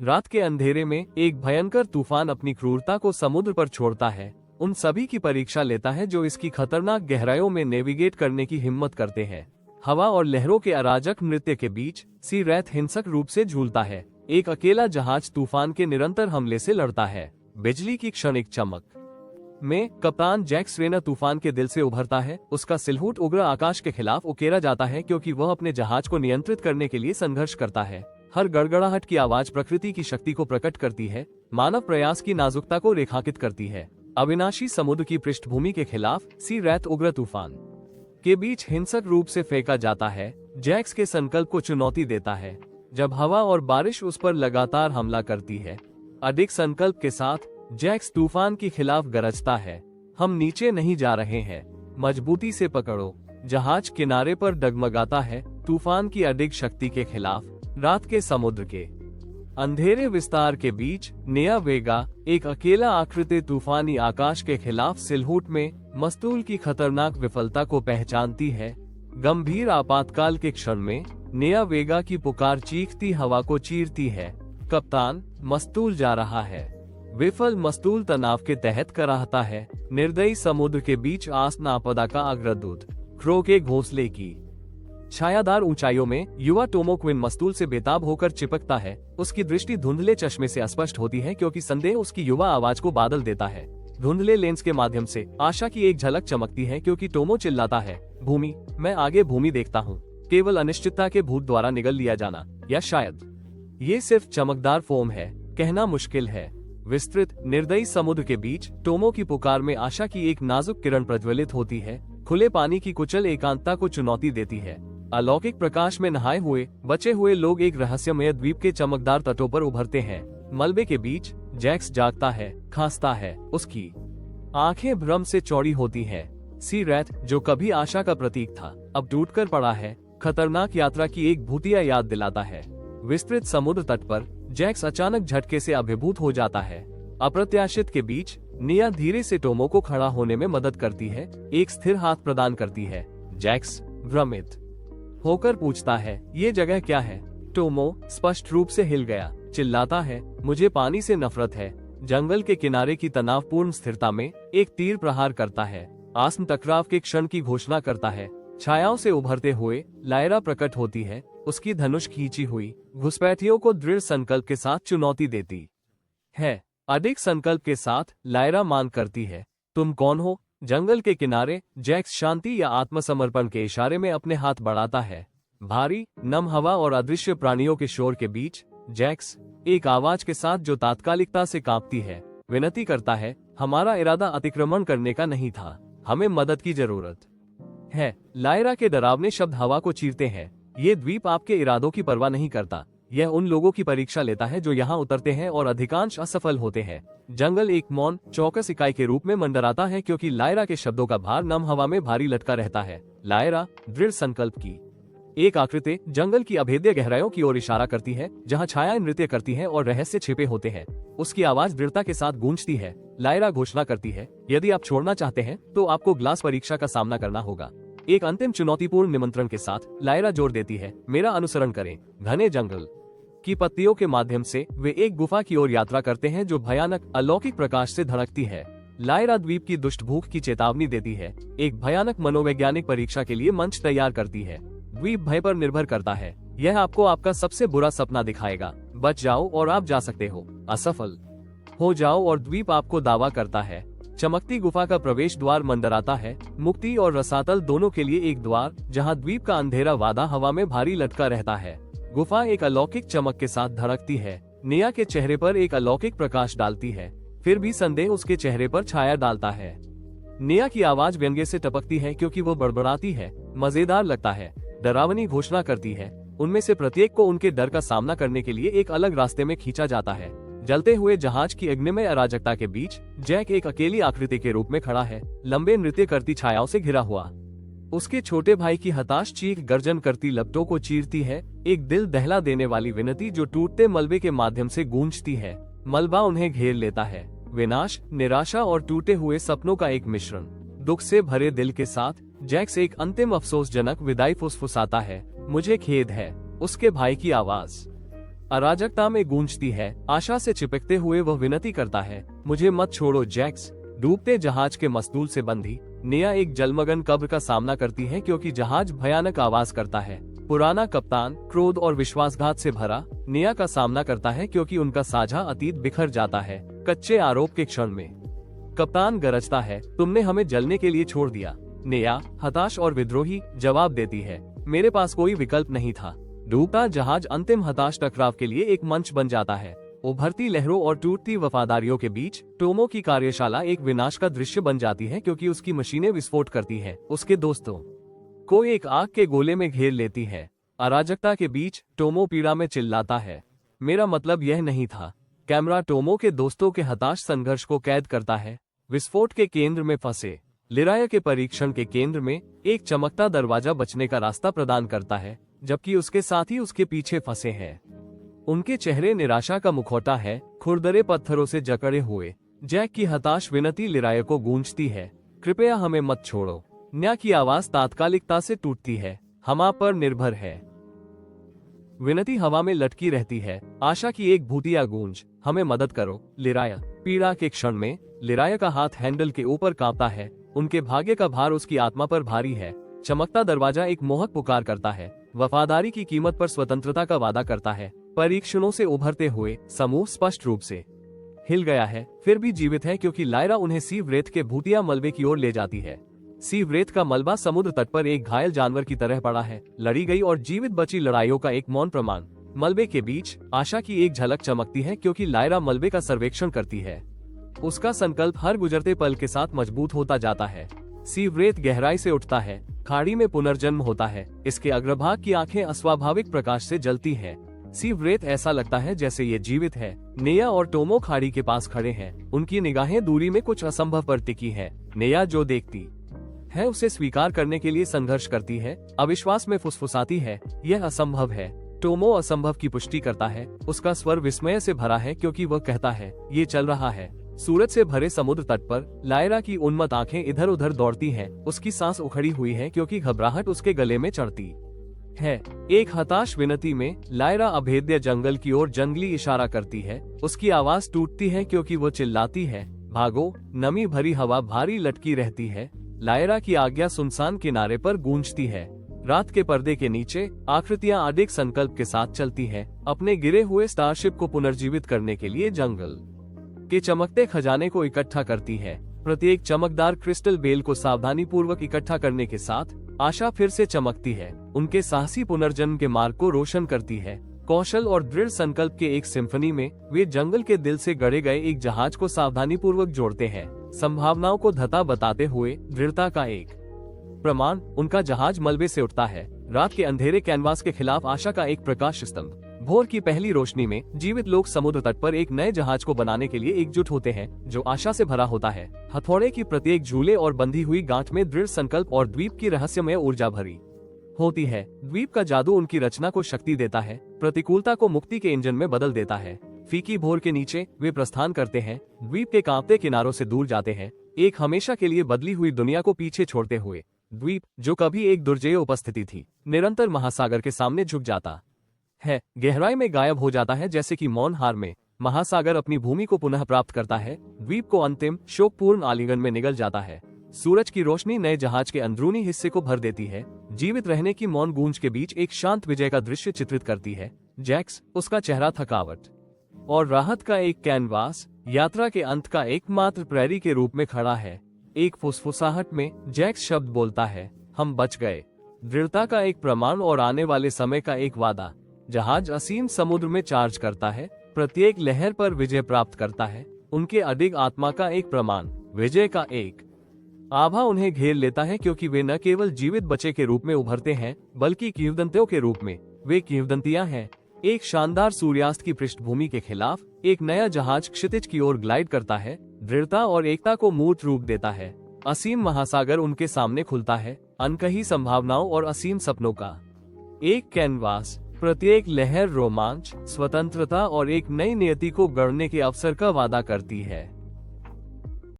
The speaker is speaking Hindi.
रात के अंधेरे में एक भयंकर तूफान अपनी क्रूरता को समुद्र पर छोड़ता है, उन सभी की परीक्षा लेता है जो इसकी खतरनाक गहराइयों में नेविगेट करने की हिम्मत करते हैं। हवा और लहरों के अराजक नृत्य के बीच सी रैथ हिंसक रूप से झूलता है। एक अकेला जहाज तूफान के निरंतर हमले से लड़ता है। बिजली की क्षणिक चमक में कप्तान जैक्स रेनर तूफान के दिल से उभरता है। उसका सिलहूट उग्र आकाश के खिलाफ उकेरा जाता है क्योंकि वह अपने जहाज को नियंत्रित करने के लिए संघर्ष करता है। हर गड़गड़ाहट की आवाज प्रकृति की शक्ति को प्रकट करती है, मानव प्रयास की नाजुकता को रेखांकित करती है। अविनाशी समुद्र की पृष्ठभूमि के खिलाफ सी रैथ उग्र तूफान के बीच हिंसक रूप से फेंका जाता है। जैक्स के संकल्प को चुनौती देता है। जब हवा और बारिश उस पर लगातार हमला करती है, अधिक संकल्प के साथ जैक्स तूफान के खिलाफ गरजता है। हम नीचे नहीं जा रहे हैं, मजबूती से पकड़ो। जहाज किनारे पर डगमगाता है, तूफान की अधिक शक्ति के खिलाफ। रात के समुद्र के अंधेरे विस्तार के बीच नेया वेगा एक अकेला आकृति तूफानी आकाश के खिलाफ सिलहूट में मस्तूल की खतरनाक विफलता को पहचानती है। गंभीर आपातकाल के क्षण में नेया वेगा की पुकार चीखती हवा को चीरती है। कप्तान, मस्तूल जा रहा है। विफल मस्तूल तनाव के तहत कराहता है। निर्दयी समुद्र के बीच आसन आपदा का अग्रदूत क्रो के घोंसले की छायादार ऊंचाइयों में युवा टोमो क्विन मस्तूल से बेताब होकर चिपकता है। उसकी दृष्टि धुंधले चश्मे से अस्पष्ट होती है क्योंकि संदेह उसकी युवा आवाज को बादल देता है। धुंधले लेंस के माध्यम से आशा की एक झलक चमकती है क्योंकि टोमो चिल्लाता है, भूमि, मैं आगे भूमि देखता हूँ। केवल अनिश्चितता के भूत द्वारा निगल लिया जाना, या शायद ये सिर्फ चमकदार फोम है, कहना मुश्किल है। विस्तृत निर्दयी समुद्र के बीच टोमो की पुकार में आशा की एक नाजुक किरण प्रज्वलित होती है। खुले पानी की कुचल एकांतता को चुनौती देती है। अलौकिक प्रकाश में नहाए हुए बचे हुए लोग एक रहस्यमय द्वीप के चमकदार तटों पर उभरते हैं। मलबे के बीच जैक्स जागता है, खांसता है। उसकी आंखें भ्रम से चौड़ी होती हैं। सी रैथ, जो कभी आशा का प्रतीक था, अब टूटकर पड़ा है। खतरनाक यात्रा की एक भूतिया याद दिलाता है। विस्तृत समुद्र तट पर जैक्स अचानक झटके से अभिभूत हो जाता है। अप्रत्याशित के बीच निया धीरे से टोमो को खड़ा होने में मदद करती है, एक स्थिर हाथ प्रदान करती है। जैक्स भ्रमित होकर पूछता है, ये जगह क्या है? टोमो स्पष्ट रूप से हिल गया, चिल्लाता है, मुझे पानी से नफरत है। जंगल के किनारे की तनावपूर्ण स्थिरता में एक तीर प्रहार करता है। आस्म टकराव के क्षण की घोषणा करता है। छायाओं से उभरते हुए लायरा प्रकट होती है। उसकी धनुष खींची हुई घुसपैठियों को दृढ़ संकल्प के साथ चुनौती देती है। अधिक संकल्प के साथ लायरा मांग करती है, तुम कौन हो? जंगल के किनारे जैक्स शांति या आत्मसमर्पण के इशारे में अपने हाथ बढ़ाता है। भारी नम हवा और अदृश्य प्राणियों के शोर के बीच जैक्स एक आवाज के साथ जो तात्कालिकता से कांपती है, विनती करता है, हमारा इरादा अतिक्रमण करने का नहीं था, हमें मदद की जरूरत है। लायरा के डरावने शब्द हवा को चीरते हैं। ये द्वीप आपके इरादों की परवाह नहीं करता। यह उन लोगों की परीक्षा लेता है जो यहाँ उतरते हैं और अधिकांश असफल होते हैं। जंगल एक मौन चौकस इकाई के रूप में मंडराता है क्योंकि लायरा के शब्दों का भार नम हवा में भारी लटका रहता है। लायरा दृढ़ संकल्प की एक आकृति जंगल की अभेद्य गहराइयों की ओर इशारा करती है, जहाँ छायाएं नृत्य करती हैं और रहस्य छिपे होते हैं। उसकी आवाज दृढ़ता के साथ गूंजती है। लायरा घोषणा करती है, यदि आप छोड़ना चाहते हैं तो आपको ग्लास परीक्षा का सामना करना होगा। एक अंतिम चुनौतीपूर्ण निमंत्रण के साथ लायरा जोर देती है, मेरा अनुसरण करें। घने जंगल की पत्तियों के माध्यम से वे एक गुफा की ओर यात्रा करते हैं जो भयानक अलौकिक प्रकाश से धड़कती है। लायरा द्वीप की दुष्ट भूख की चेतावनी देती है, एक भयानक मनोवैज्ञानिक परीक्षा के लिए मंच तैयार करती है। द्वीप भय पर निर्भर करता है। यह आपको आपका सबसे बुरा सपना दिखाएगा। बच जाओ और आप जा सकते हो, असफल हो जाओ और द्वीप आपको दावा करता है। चमकती गुफा का प्रवेश द्वार मंडराता है, मुक्ति और रसातल दोनों के लिए एक द्वार, जहाँ द्वीप का अंधेरा वादा हवा में भारी लटका रहता है। गुफा एक अलौकिक चमक के साथ धड़कती है। निया के चेहरे पर एक अलौकिक प्रकाश डालती है, फिर भी संदेह उसके चेहरे पर छाया डालता है। निया की आवाज व्यंग्य से टपकती है क्योंकि वो बड़बड़ाती है, मजेदार लगता है। डरावनी घोषणा करती है, उनमें से प्रत्येक को उनके डर का सामना करने के लिए एक अलग रास्ते में खींचा जाता है। जलते हुए जहाज की अग्निमय अराजकता के बीच जैक एक अकेली आकृति के रूप में खड़ा है, लंबे नृत्य करती छायाओं से घिरा हुआ। उसके छोटे भाई की हताश चीख गर्जन करती लपटों को चीरती है, एक दिल दहला देने वाली विनती जो टूटते मलबे के माध्यम से गूंजती है। मलबा उन्हें घेर लेता है, विनाश, निराशा और टूटे हुए सपनों का एक मिश्रण। दुख से भरे दिल के साथ जैक्स एक अंतिम अफसोसजनक विदाई फुसफुसाता है, मुझे खेद है। उसके भाई की आवाज अराजकता में गूंजती है। आशा से चिपकते हुए वह विनती करता है, मुझे मत छोड़ो जैक्स। डूबते जहाज के मस्तूल से बंधी नेहा एक जलमग्न कब्र का सामना करती है क्योंकि जहाज भयानक आवाज करता है। पुराना कप्तान क्रोध और विश्वासघात से भरा नेहा का सामना करता है क्योंकि उनका साझा अतीत बिखर जाता है कच्चे आरोप के क्षण में। कप्तान गरजता है, तुमने हमें जलने के लिए छोड़ दिया। नेहा हताश और विद्रोही जवाब देती है, मेरे पास कोई विकल्प नहीं था। डूबता जहाज अंतिम हताश टकराव के लिए एक मंच बन जाता है। उभरती लहरों और टूटती वफादारियों के बीच टोमो की कार्यशाला एक विनाश का दृश्य बन जाती है क्योंकि उसकी मशीनें विस्फोट करती हैं। उसके दोस्तों को एक आग के गोले में घेर लेती है। अराजकता के बीच टोमो पीड़ा में चिल्लाता है, मेरा मतलब यह नहीं था। कैमरा टोमो के दोस्तों के हताश संघर्ष को कैद करता है। विस्फोट के केंद्र में फंसे लिराया के परीक्षण के केंद्र में एक चमकता दरवाजा बचने का रास्ता प्रदान करता है, जबकि उसके साथी उसके पीछे फंसे हैं। उनके चेहरे निराशा का मुखौटा है, खुरदरे पत्थरों से जकड़े हुए। जैक की हताश विनती लिराया को गूंजती है, कृपया हमें मत छोड़ो। न्या की आवाज तात्कालिकता से टूटती है, हम आप पर निर्भर है। विनती हवा में लटकी रहती है, आशा की एक भूतिया गूंज, हमें मदद करो लिराया। पीड़ा के क्षण में लिराया का हाथ हैंडल के ऊपर कांपता है, उनके भाग्य का भार उसकी आत्मा पर भारी है। चमकता दरवाजा एक मोहक पुकार करता है, वफादारी की कीमत पर स्वतंत्रता का वादा करता है। परीक्षणों से उभरते हुए समूह स्पष्ट रूप से हिल गया है, फिर भी जीवित है क्योंकि लायरा उन्हें सीव रेत के भूतिया मलबे की ओर ले जाती है। सीव रेत का मलबा समुद्र तट पर एक घायल जानवर की तरह पड़ा है, लड़ी गई और जीवित बची लड़ाइयों का एक मौन प्रमाण। मलबे के बीच आशा की एक झलक चमकती है क्योंकि लायरा मलबे का सर्वेक्षण करती है। उसका संकल्प हर गुजरते पल के साथ मजबूत होता जाता है। सीव रेत गहराई से उठता है, खाड़ी में पुनर्जन्म होता है। इसके अग्रभाग की आंखें अस्वाभाविक प्रकाश से जलती हैं। सीव रेत ऐसा लगता है जैसे ये जीवित है। नेहा और टोमो खाड़ी के पास खड़े हैं, उनकी निगाहें दूरी में कुछ असंभव पर टिकी है। नेहा जो देखती है उसे स्वीकार करने के लिए संघर्ष करती है, अविश्वास में फुसफुसाती है, यह असंभव है। टोमो असंभव की पुष्टि करता है, उसका स्वर विस्मय से भरा है क्योंकि वह कहता है, ये चल रहा है। सूरज से भरे समुद्र तट पर लायरा की उन्मत्त आंखें इधर उधर दौड़ती हैं, उसकी सांस उखड़ी हुई है क्योंकि घबराहट उसके गले में चढ़ती है। एक हताश विनती में लायरा अभेद्य जंगल की ओर जंगली इशारा करती है। उसकी आवाज टूटती है क्योंकि वो चिल्लाती है, भागो। नमी भरी हवा भारी लटकी रहती है। लायरा की आज्ञा सुनसान किनारे पर गूंजती है। रात के पर्दे के नीचे आकृतियां अडिग संकल्प के साथ चलती हैं, अपने गिरे हुए स्टारशिप को पुनर्जीवित करने के लिए जंगल के चमकते खजाने को इकट्ठा करती है। प्रत्येक चमकदार क्रिस्टल बेल को सावधानी पूर्वक इकट्ठा करने के साथ आशा फिर से चमकती है, उनके साहसी पुनर्जन्म के मार्ग को रोशन करती है। कौशल और दृढ़ संकल्प के एक सिम्फनी में वे जंगल के दिल से गढ़े गए एक जहाज को सावधानी पूर्वक जोड़ते हैं, संभावनाओं को धता बताते हुए दृढ़ता का एक प्रमाण। उनका जहाज मलबे से उठता है, रात के अंधेरे कैनवास के खिलाफ आशा का एक प्रकाश स्तंभ। भोर की पहली रोशनी में जीवित लोग समुद्र तट पर एक नए जहाज को बनाने के लिए एकजुट होते हैं जो आशा से भरा होता है। हथौड़े की प्रत्येक झूले और बंधी हुई गांठ में दृढ़ संकल्प और द्वीप की रहस्यमय ऊर्जा भरी होती है। द्वीप का जादू उनकी रचना को शक्ति देता है, प्रतिकूलता को मुक्ति के इंजन में बदल देता है। फीकी भोर के नीचे वे प्रस्थान करते हैं, द्वीप के कांपते किनारों से दूर जाते हैं, एक हमेशा के लिए बदली हुई दुनिया को पीछे छोड़ते हुए। द्वीप जो कभी एक दुर्जेय उपस्थिति थी, निरंतर महासागर के सामने झुक जाता है, गहराई में गायब हो जाता है, जैसे कि मौन हार में महासागर अपनी भूमि को पुनः प्राप्त करता है। द्वीप को अंतिम शोकपूर्ण आलिंगन में निगल जाता है। सूरज की रोशनी नए जहाज के अंदरूनी हिस्से को भर देती है, जीवित रहने की मौन गूंज के बीच एक शांत विजय का दृश्य चित्रित करती है। जैक्स, उसका चेहरा थकावट और राहत का एक कैनवास, यात्रा के अंत का एकमात्र प्रैरी के रूप में खड़ा है। एक फुसफुसाहट में जैक्स शब्द बोलता है, हम बच गए। दृढ़ता का एक प्रमाण और आने वाले समय का एक वादा। जहाज असीम समुद्र में चार्ज करता है, प्रत्येक लहर पर विजय प्राप्त करता है। उनके अडिग आत्मा का एक प्रमाण, विजय का एक आभा उन्हें घेर लेता है क्योंकि वे न केवल जीवित बचे के रूप में उभरते हैं बल्कि किंवदंतियों के रूप में। वे किंवदंतियां हैं। एक शानदार सूर्यास्त की पृष्ठभूमि के खिलाफ एक नया जहाज क्षितिज की ओर ग्लाइड करता है, दृढ़ता और एकता को मूर्त रूप देता है। असीम महासागर उनके सामने खुलता है, अनकही संभावनाओं और असीम सपनों का एक कैनवास। प्रत्येक लहर रोमांच, स्वतंत्रता और एक नई नियति को गढ़ने के अवसर का वादा करती है।